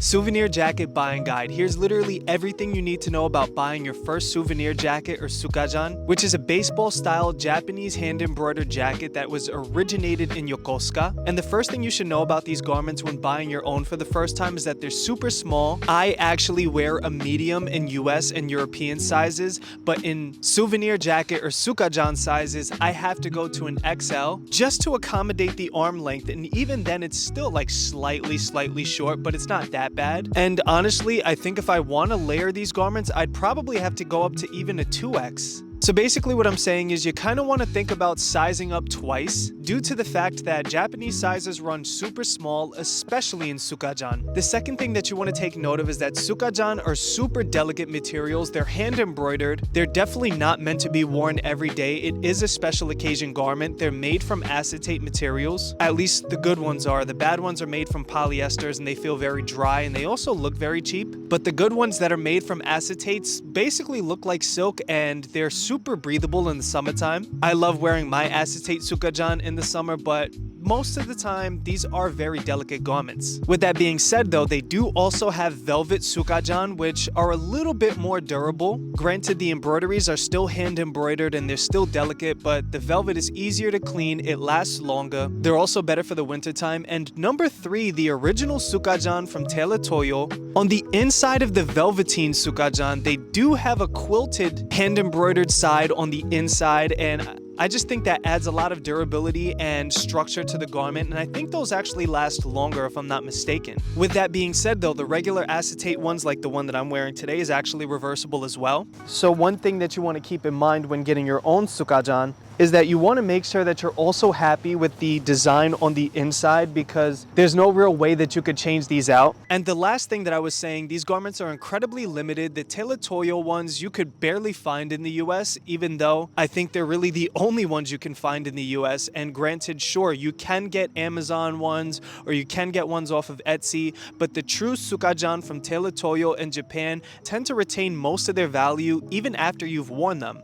Souvenir jacket buying guide. Here's literally everything you need to know about buying your first souvenir jacket or sukajan, which is a baseball-style Japanese hand-embroidered jacket that was originated in Yokosuka. And the first thing you should know about these garments when buying your own for the first time is that they're super small. I actually wear a medium in US and European sizes, but in souvenir jacket or sukajan sizes, I have to go to an XL just to accommodate the arm length, and even then it's still like slightly short, but it's not that bad. And honestly, I think if I want to layer these garments, I'd probably have to go up to even a 2X. So basically what I'm saying is you kind of want to think about sizing up twice due to the fact that Japanese sizes run super small, especially in sukajan. The second thing that you want to take note of is that sukajan are super delicate materials. They're hand embroidered. They're definitely not meant to be worn every day. It is a special occasion garment. They're made from acetate materials. At least the good ones are. The bad ones are made from polyesters and they feel very dry and they also look very cheap. But the good ones that are made from acetates basically look like silk and they're super breathable in the summertime. I love wearing my acetate sukajan in the summer, but most of the time, these are very delicate garments. With that being said though, they do also have velvet sukajan, which are a little bit more durable. Granted, the embroideries are still hand embroidered and they're still delicate, but the velvet is easier to clean, it lasts longer. They're also better for the wintertime. And number 3, the original sukajan from Tailor Toyo. On the inside of the velveteen sukajan, they do have a quilted hand embroidered side on the inside, and I just think that adds a lot of durability and structure to the garment, and I think those actually last longer if I'm not mistaken. With that being said though, the regular acetate ones like the one that I'm wearing today is actually reversible as well. So one thing that you want to keep in mind when getting your own sukajan is that you want to make sure that you're also happy with the design on the inside, because there's no real way that you could change these out. And the last thing that I was saying, these garments are incredibly limited. The Tailor Toyo ones you could barely find in the US, even though I think they're really the only ones you can find in the US. And granted, sure, you can get Amazon ones or you can get ones off of Etsy, but the true sukajan from Tailor Toyo in Japan tend to retain most of their value even after you've worn them.